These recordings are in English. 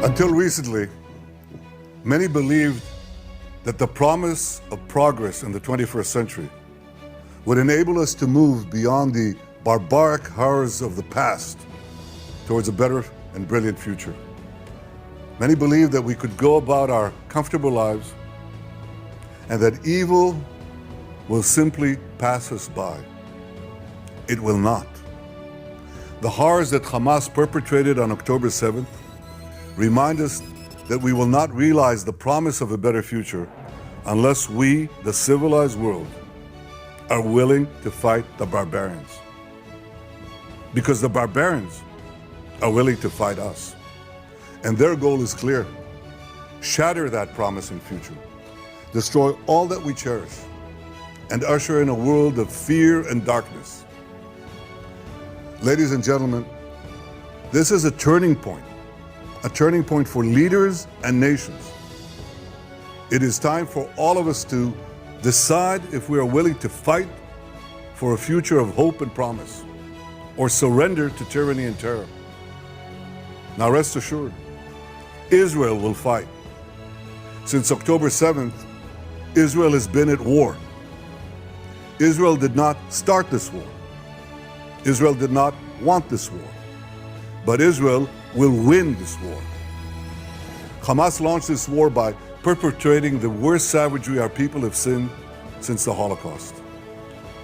Until recently, many believed that the promise of progress in the 21st century would enable us to move beyond the barbaric horrors of the past towards a better and brilliant future. Many believed that we could go about our comfortable lives and that evil will simply pass us by. It will not. The horrors that Hamas perpetrated on October 7th remind us that we will not realize the promise of a better future unless we, the civilized world, are willing to fight the barbarians. Because the barbarians are willing to fight us. And their goal is clear: shatter that promising future, destroy all that we cherish, and usher in a world of fear and darkness. Ladies and gentlemen, this is a turning point for leaders and nations. It is time for all of us to decide if we are willing to fight for a future of hope and promise, or surrender to tyranny and terror. Now rest assured, Israel will fight. Since October 7th, Israel has been at war. Israel did not start this war. Israel did not want this war. But Israel will win this war. Hamas launched this war by perpetrating the worst savagery our people have seen since the Holocaust.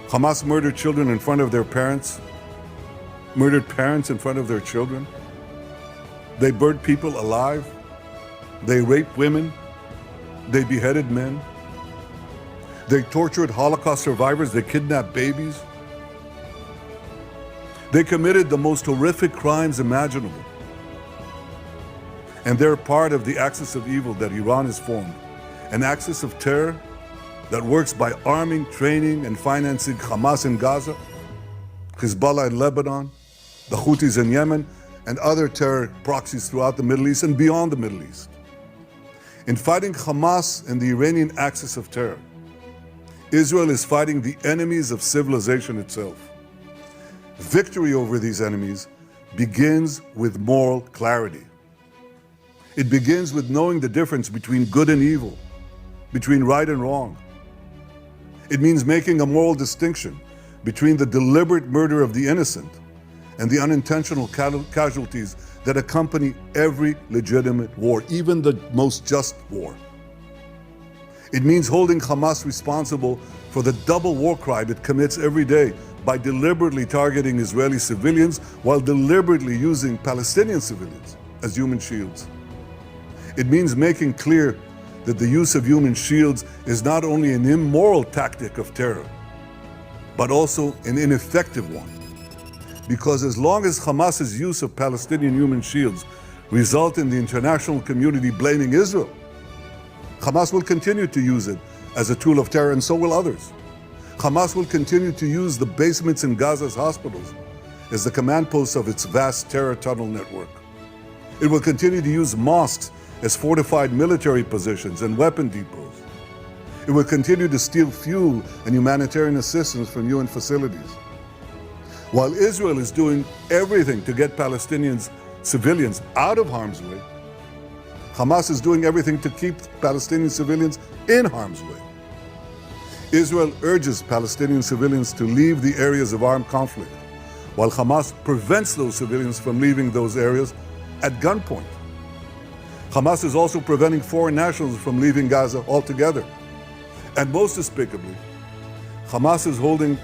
Hamas murdered children in front of their parents, murdered parents in front of their children. They burned people alive. They raped women. They beheaded men. They tortured Holocaust survivors. They kidnapped babies. They committed the most horrific crimes imaginable. And they're part of the axis of evil that Iran has formed, an axis of terror that works by arming, training, and financing Hamas in Gaza, Hezbollah in Lebanon, the Houthis in Yemen, and other terror proxies throughout the Middle East and beyond the Middle East. In fighting Hamas and the Iranian axis of terror, Israel is fighting the enemies of civilization itself. Victory over these enemies begins with moral clarity. It begins with knowing the difference between good and evil, between right and wrong. It means making a moral distinction between the deliberate murder of the innocent and the unintentional casualties that accompany every legitimate war, even the most just war. It means holding Hamas responsible for the double war crime it commits every day by deliberately targeting Israeli civilians while deliberately using Palestinian civilians as human shields. It means making clear that the use of human shields is not only an immoral tactic of terror, but also an ineffective one. Because as long as Hamas's use of Palestinian human shields result in the international community blaming Israel, Hamas will continue to use it as a tool of terror, and so will others. Hamas will continue to use the basements in Gaza's hospitals as the command posts of its vast terror tunnel network. It will continue to use mosques as fortified military positions and weapon depots. It will continue to steal fuel and humanitarian assistance from UN facilities. While Israel is doing everything to get Palestinians, civilians, out of harm's way, Hamas is doing everything to keep Palestinian civilians in harm's way. Israel urges Palestinian civilians to leave the areas of armed conflict, while Hamas prevents those civilians from leaving those areas at gunpoint. Hamas is also preventing foreign nationals from leaving Gaza altogether. And most despicably, Hamas is holding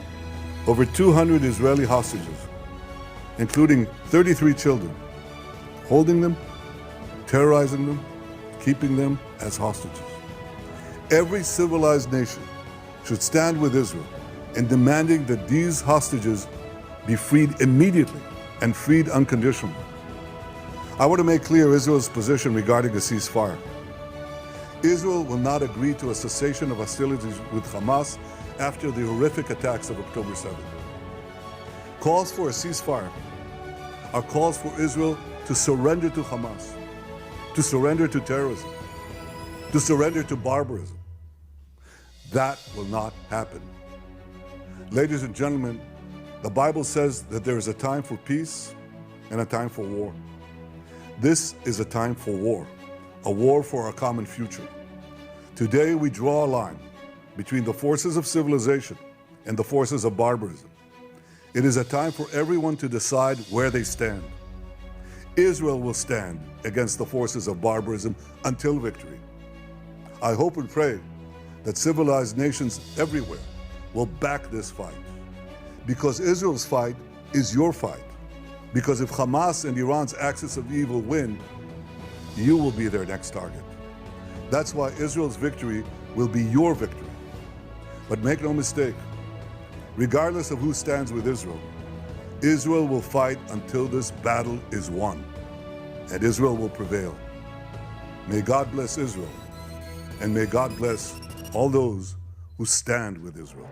over 200 Israeli hostages, including 33 children, holding them, terrorizing them, keeping them as hostages. Every civilized nation should stand with Israel in demanding that these hostages be freed immediately and freed unconditionally. I want to make clear Israel's position regarding a ceasefire. Israel will not agree to a cessation of hostilities with Hamas after the horrific attacks of October 7th. Calls for a ceasefire are calls for Israel to surrender to Hamas, to surrender to terrorism, to surrender to barbarism. That will not happen. Ladies and gentlemen, the Bible says that there is a time for peace and a time for war. This is a time for war, a war for our common future. Today we draw a line between the forces of civilization and the forces of barbarism. It is a time for everyone to decide where they stand. Israel will stand against the forces of barbarism until victory. I hope and pray that civilized nations everywhere will back this fight. Because Israel's fight is your fight. Because if Hamas and Iran's axis of evil win, you will be their next target. That's why Israel's victory will be your victory. But make no mistake, regardless of who stands with Israel, Israel will fight until this battle is won, and Israel will prevail. May God bless Israel, and may God bless all those who stand with Israel.